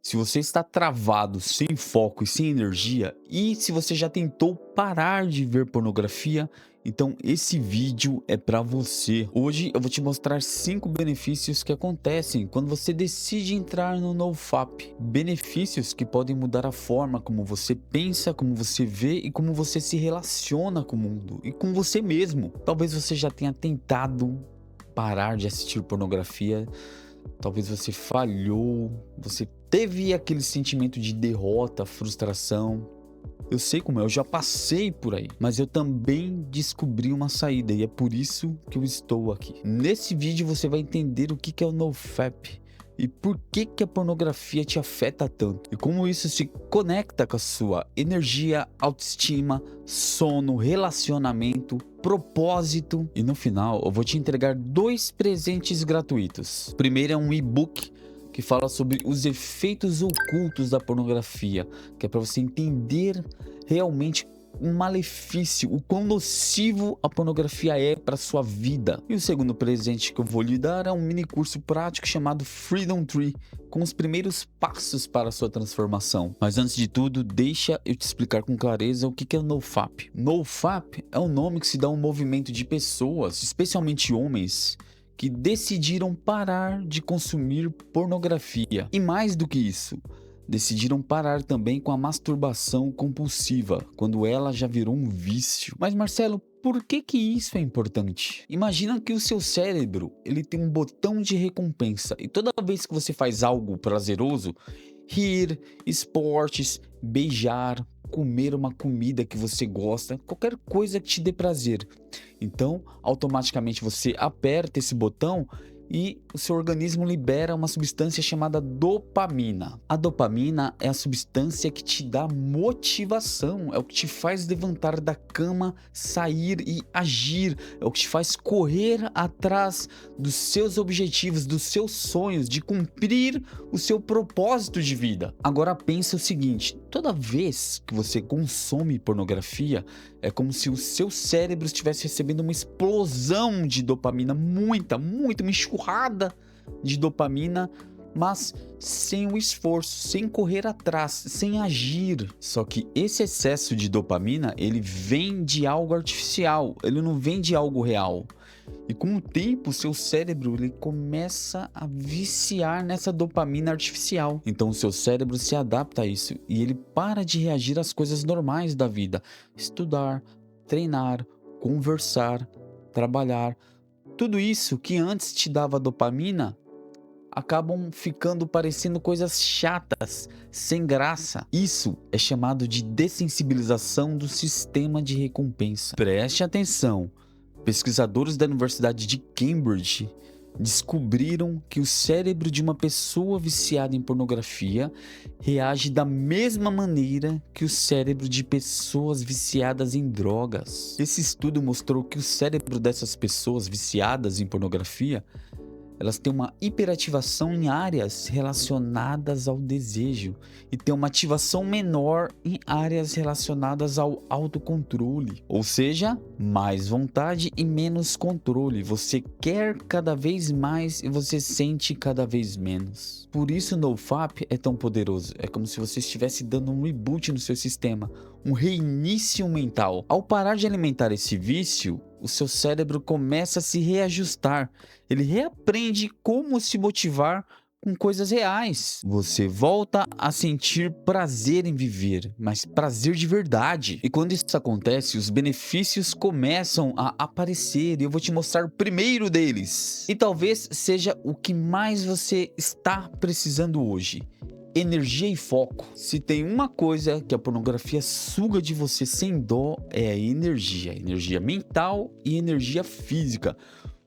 Se você está travado, sem foco e sem energia, e se você já tentou parar de ver pornografia, então esse vídeo é para você. Hoje eu vou te mostrar 5 benefícios que acontecem quando você decide entrar no NoFap. Benefícios que podem mudar a forma como você pensa, como você vê e como você se relaciona com o mundo e com você mesmo. Talvez você já tenha tentado parar de assistir pornografia. Talvez você falhou, você teve aquele sentimento de derrota, frustração. Eu sei como é, eu já passei por aí, mas eu também descobri uma saída e é por isso que eu estou aqui. Nesse vídeo você vai entender o que é o NoFap e por que a pornografia te afeta tanto e como isso se conecta com a sua energia, autoestima, sono, relacionamento, propósito. E no final eu vou te entregar 2 presentes gratuitos. O primeiro é um e-book que fala sobre os efeitos ocultos da pornografia, que é para você entender realmente um malefício, o quão nocivo a pornografia é para sua vida. E o segundo presente que eu vou lhe dar é um mini curso prático chamado Freedom Tree, com os primeiros passos para a sua transformação. Mas antes de tudo, deixa eu te explicar com clareza o que é o NoFap. NoFap é o nome que se dá a um movimento de pessoas, especialmente homens, que decidiram parar de consumir pornografia. E mais do que isso, decidiram parar também com a masturbação compulsiva, quando ela já virou um vício. Mas Marcelo, por que isso é importante? Imagina que o seu cérebro, ele tem um botão de recompensa e toda vez que você faz algo prazeroso, rir, esportes, beijar, comer uma comida que você gosta, qualquer coisa que te dê prazer, então automaticamente você aperta esse botão e o seu organismo libera uma substância chamada dopamina. A dopamina é a substância que te dá motivação, é o que te faz levantar da cama, sair e agir, é o que te faz correr atrás dos seus objetivos, dos seus sonhos, de cumprir o seu propósito de vida. Agora pensa o seguinte, toda vez que você consome pornografia, é como se o seu cérebro estivesse recebendo uma explosão de dopamina, uma enxurrada de dopamina, mas sem o esforço, sem correr atrás, sem agir. Só que esse excesso de dopamina, ele vem de algo artificial, ele não vem de algo real. E com o tempo, o seu cérebro ele começa a viciar nessa dopamina artificial. Então o seu cérebro se adapta a isso e ele para de reagir às coisas normais da vida. Estudar, treinar, conversar, trabalhar. Tudo isso que antes te dava dopamina, acabam ficando parecendo coisas chatas, sem graça. Isso é chamado de dessensibilização do sistema de recompensa. Preste atenção. Pesquisadores da Universidade de Cambridge descobriram que o cérebro de uma pessoa viciada em pornografia reage da mesma maneira que o cérebro de pessoas viciadas em drogas. Esse estudo mostrou que o cérebro dessas pessoas viciadas em pornografia, elas têm uma hiperativação em áreas relacionadas ao desejo e têm uma ativação menor em áreas relacionadas ao autocontrole. Ou seja, mais vontade e menos controle. Você quer cada vez mais e você sente cada vez menos. Por isso o NoFap é tão poderoso. É como se você estivesse dando um reboot no seu sistema, um reinício mental. Ao parar de alimentar esse vício, o seu cérebro começa a se reajustar. Ele reaprende como se motivar com coisas reais. Você volta a sentir prazer em viver, mas prazer de verdade. E quando isso acontece, os benefícios começam a aparecer e eu vou te mostrar o primeiro deles. E talvez seja o que mais você está precisando hoje. Energia e foco. Se tem uma coisa que a pornografia suga de você sem dó, é a energia mental e energia física.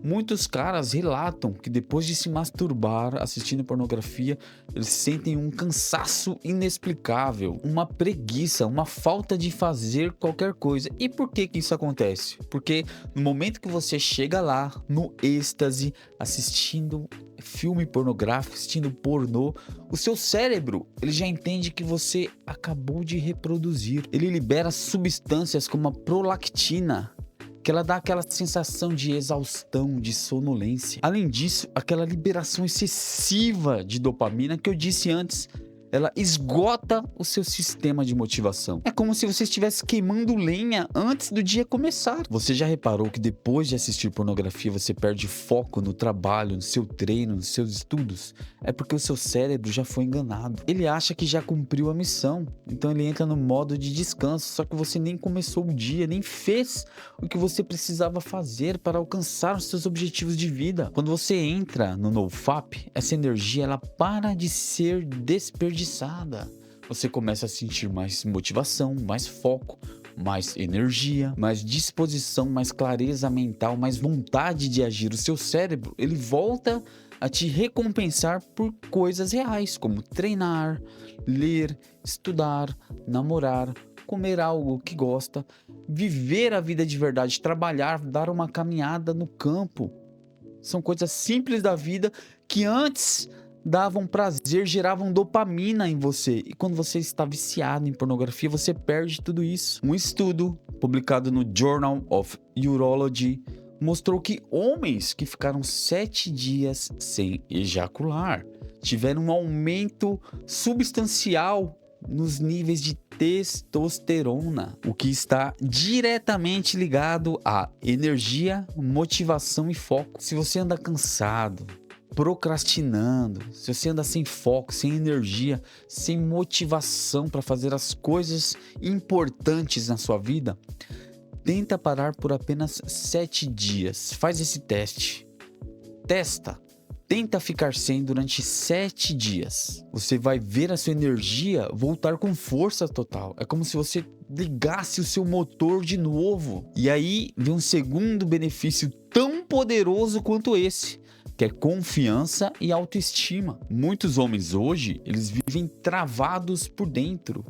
Muitos caras relatam que depois de se masturbar assistindo pornografia, eles sentem um cansaço inexplicável, uma preguiça, uma falta de fazer qualquer coisa. E por que isso acontece? Porque no momento que você chega lá, no êxtase, assistindo filme pornográfico, assistindo pornô, o seu cérebro, ele já entende que você acabou de reproduzir. Ele libera substâncias como a prolactina, que ela dá aquela sensação de exaustão, de sonolência. Além disso, aquela liberação excessiva de dopamina que eu disse antes, ela esgota o seu sistema de motivação. É como se você estivesse queimando lenha antes do dia começar. Você já reparou que depois de assistir pornografia você perde foco no trabalho, no seu treino, nos seus estudos? É porque o seu cérebro já foi enganado. Ele acha que já cumpriu a missão, então ele entra no modo de descanso, só que você nem começou o dia, nem fez o que você precisava fazer para alcançar os seus objetivos de vida. Quando você entra no NoFap, essa energia ela para de ser desperdiçada. Você começa a sentir mais motivação, mais foco, mais energia, mais disposição, mais clareza mental, mais vontade de agir. O seu cérebro, ele volta a te recompensar por coisas reais, como treinar, ler, estudar, namorar, comer algo que gosta, viver a vida de verdade, trabalhar, dar uma caminhada no campo. São coisas simples da vida que antes davam prazer, geravam dopamina em você. E quando você está viciado em pornografia, você perde tudo isso. Um estudo publicado no Journal of Urology mostrou que homens que ficaram 7 dias sem ejacular tiveram um aumento substancial nos níveis de testosterona, o que está diretamente ligado à energia, motivação e foco. Se você anda cansado, procrastinando, se você anda sem foco, sem energia, sem motivação para fazer as coisas importantes na sua vida, tenta parar por apenas 7 dias. Faz esse teste. Testa. Tenta ficar sem durante 7 dias. Você vai ver a sua energia voltar com força total. É como se você ligasse o seu motor de novo. E aí vem um segundo benefício tão poderoso quanto esse, que é confiança e autoestima. Muitos homens hoje, eles vivem travados por dentro.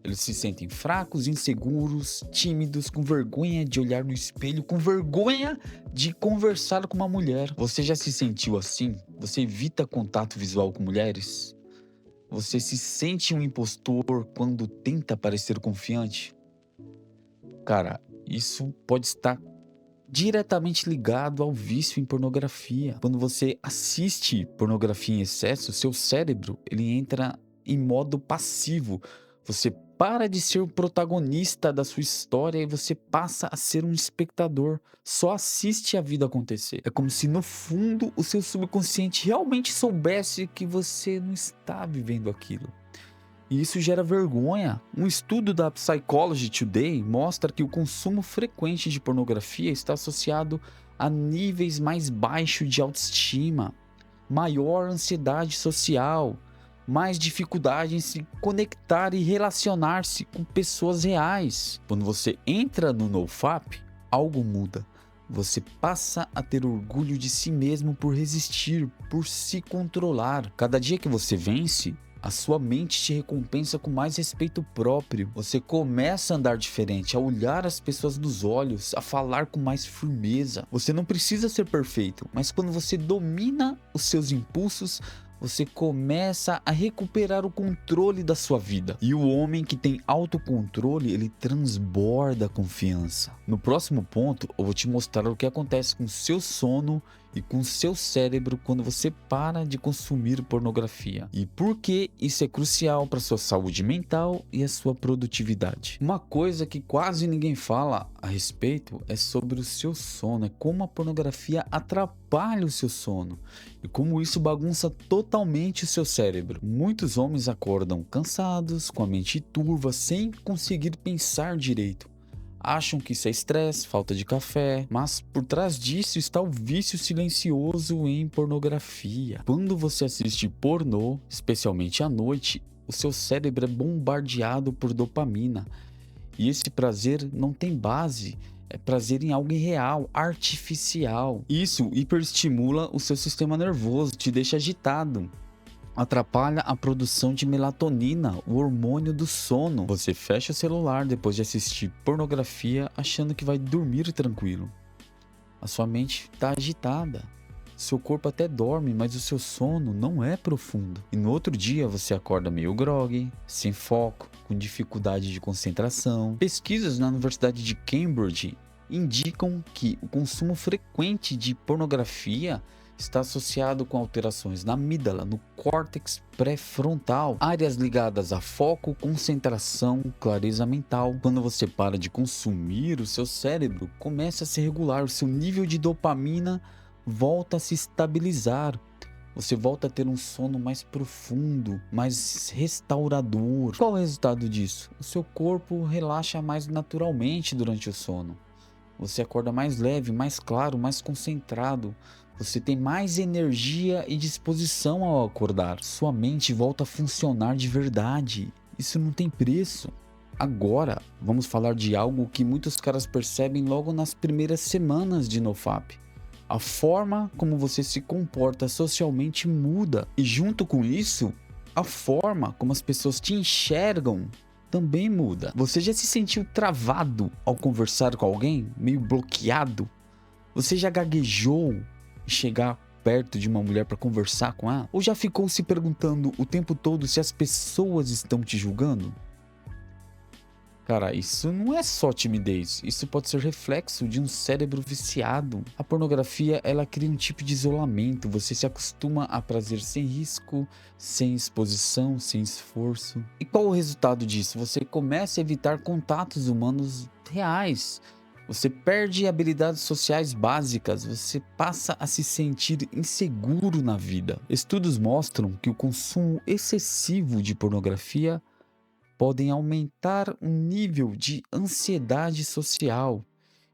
Eles se sentem fracos, inseguros, tímidos, com vergonha de olhar no espelho, com vergonha de conversar com uma mulher. Você já se sentiu assim? Você evita contato visual com mulheres? Você se sente um impostor quando tenta parecer confiante? Cara, isso pode estar diretamente ligado ao vício em pornografia. Quando você assiste pornografia em excesso, seu cérebro ele entra em modo passivo. Você para de ser o protagonista da sua história e você passa a ser um espectador. Só assiste a vida acontecer. É como se no fundo o seu subconsciente realmente soubesse que você não está vivendo aquilo. E isso gera vergonha. Um estudo da Psychology Today mostra que o consumo frequente de pornografia está associado a níveis mais baixos de autoestima, maior ansiedade social, mais dificuldade em se conectar e relacionar-se com pessoas reais. Quando você entra no NoFap, algo muda. Você passa a ter orgulho de si mesmo por resistir, por se controlar. Cada dia que você vence, a sua mente te recompensa com mais respeito próprio. Você começa a andar diferente, a olhar as pessoas nos olhos, a falar com mais firmeza. Você não precisa ser perfeito, mas quando você domina os seus impulsos, você começa a recuperar o controle da sua vida. E o homem que tem autocontrole, ele transborda confiança. No próximo ponto, eu vou te mostrar o que acontece com o seu sono e com o seu cérebro quando você para de consumir pornografia. E por que isso é crucial para a sua saúde mental e a sua produtividade. Uma coisa que quase ninguém fala a respeito é sobre o seu sono, é como a pornografia atrapalha o seu sono e como isso bagunça totalmente o seu cérebro. Muitos homens acordam cansados, com a mente turva, sem conseguir pensar direito. Acham que isso é estresse, falta de café, mas por trás disso está o vício silencioso em pornografia. Quando você assiste pornô, especialmente à noite, o seu cérebro é bombardeado por dopamina. E esse prazer não tem base, é prazer em algo irreal, artificial. Isso hiperestimula o seu sistema nervoso, te deixa agitado. Atrapalha a produção de melatonina, o hormônio do sono. Você fecha o celular depois de assistir pornografia achando que vai dormir tranquilo. A sua mente está agitada. Seu corpo até dorme, mas o seu sono não é profundo. E no outro dia você acorda meio grogue, sem foco, com dificuldade de concentração. Pesquisas na Universidade de Cambridge indicam que o consumo frequente de pornografia está associado com alterações na amígdala, no córtex pré-frontal, áreas ligadas a foco, concentração, clareza mental. Quando você para de consumir, o seu cérebro começa a se regular, o seu nível de dopamina volta a se estabilizar. Você volta a ter um sono mais profundo, mais restaurador. Qual é o resultado disso? O seu corpo relaxa mais naturalmente durante o sono. Você acorda mais leve, mais claro, mais concentrado. Você tem mais energia e disposição ao acordar. Sua mente volta a funcionar de verdade. Isso não tem preço. Agora, vamos falar de algo que muitos caras percebem logo nas primeiras semanas de NoFap. A forma como você se comporta socialmente muda. E junto com isso, a forma como as pessoas te enxergam também muda. Você já se sentiu travado ao conversar com alguém? Meio bloqueado? Você já gaguejou em chegar perto de uma mulher para conversar com ela? Ou já ficou se perguntando o tempo todo se as pessoas estão te julgando? Cara, isso não é só timidez, isso pode ser reflexo de um cérebro viciado. A pornografia, ela cria um tipo de isolamento, você se acostuma a prazer sem risco, sem exposição, sem esforço. E qual o resultado disso? Você começa a evitar contatos humanos reais. Você perde habilidades sociais básicas, você passa a se sentir inseguro na vida. Estudos mostram que o consumo excessivo de pornografia podem aumentar o nível de ansiedade social.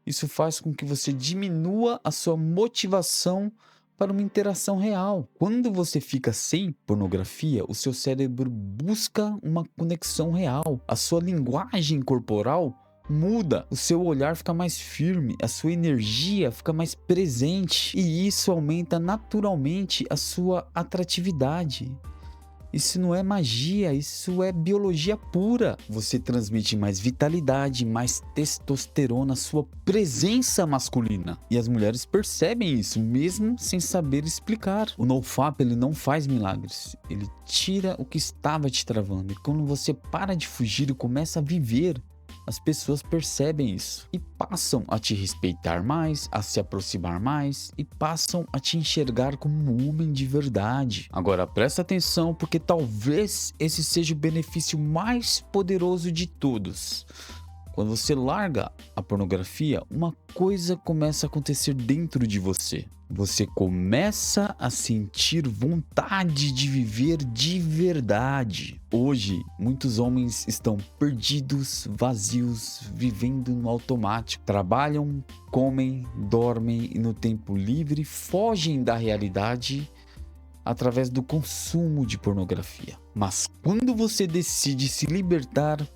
Isso faz com que você diminua a sua motivação para uma interação real. Quando você fica sem pornografia, o seu cérebro busca uma conexão real. A sua linguagem corporal muda, o seu olhar fica mais firme, a sua energia fica mais presente e isso aumenta naturalmente a sua atratividade. Isso não é magia, isso é biologia pura. Você transmite mais vitalidade, mais testosterona, sua presença masculina. E as mulheres percebem isso, mesmo sem saber explicar. O NoFap, ele não faz milagres. Ele tira o que estava te travando. E quando você para de fugir e começa a viver, as pessoas percebem isso e passam a te respeitar mais, a se aproximar mais e passam a te enxergar como um homem de verdade. Agora presta atenção porque talvez esse seja o benefício mais poderoso de todos. Quando você larga a pornografia, uma coisa começa a acontecer dentro de você. Você começa a sentir vontade de viver de verdade. Hoje, muitos homens estão perdidos, vazios, vivendo no automático. Trabalham, comem, dormem e no tempo livre fogem da realidade através do consumo de pornografia. Mas quando você decide se libertar,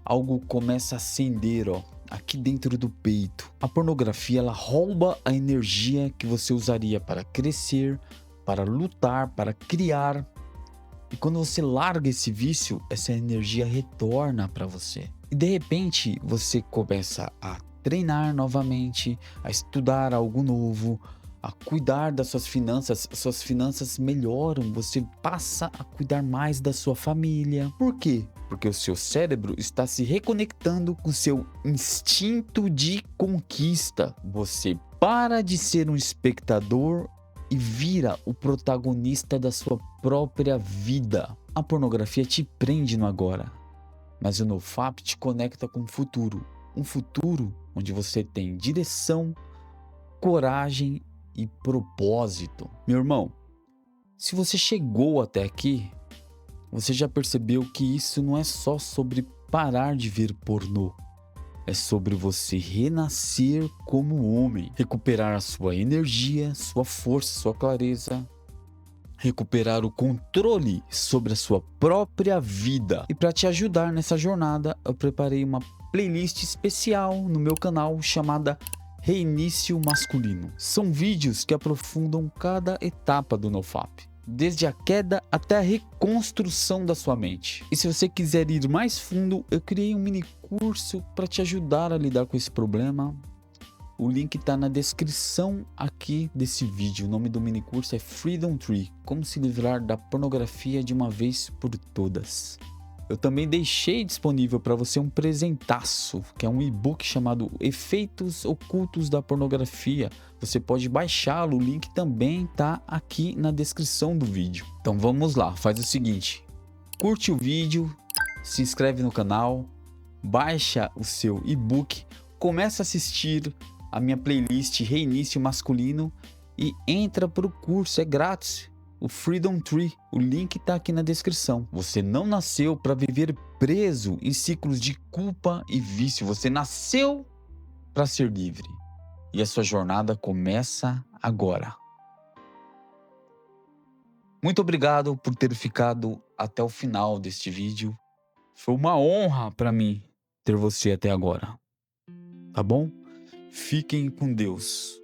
algo começa a acender, aqui dentro do peito. A pornografia, ela rouba a energia que você usaria para crescer, para lutar, para criar. E quando você larga esse vício, essa energia retorna para você. E de repente, você começa a treinar novamente, a estudar algo novo, a cuidar das suas finanças melhoram, você passa a cuidar mais da sua família. Por quê? Porque o seu cérebro está se reconectando com o seu instinto de conquista. Você para de ser um espectador e vira o protagonista da sua própria vida. A pornografia te prende no agora, mas o NoFap te conecta com o futuro. Um futuro onde você tem direção, coragem e propósito. Meu irmão, se você chegou até aqui, você já percebeu que isso não é só sobre parar de ver pornô. É sobre você renascer como homem, recuperar a sua energia, sua força, sua clareza, recuperar o controle sobre a sua própria vida. E para te ajudar nessa jornada, eu preparei uma playlist especial no meu canal chamada Reinício Masculino. São vídeos que aprofundam cada etapa do NoFap, desde a queda até a reconstrução da sua mente. E se você quiser ir mais fundo, eu criei um mini curso para te ajudar a lidar com esse problema. O link está na descrição aqui desse vídeo. O nome do mini curso é Freedom Tree, como se livrar da pornografia de uma vez por todas. Eu também deixei disponível para você um presentaço, que é um e-book chamado Efeitos Ocultos da Pornografia. Você pode baixá-lo, o link também tá aqui na descrição do vídeo. Então vamos lá, faz o seguinte: curte o vídeo, se inscreve no canal, baixa o seu e-book, começa a assistir a minha playlist Reinício Masculino e entra para o curso, é grátis. O Freedom Tree, o link tá aqui na descrição. Você não nasceu para viver preso em ciclos de culpa e vício. Você nasceu para ser livre. E a sua jornada começa agora. Muito obrigado por ter ficado até o final deste vídeo. Foi uma honra para mim ter você até agora. Tá bom? Fiquem com Deus.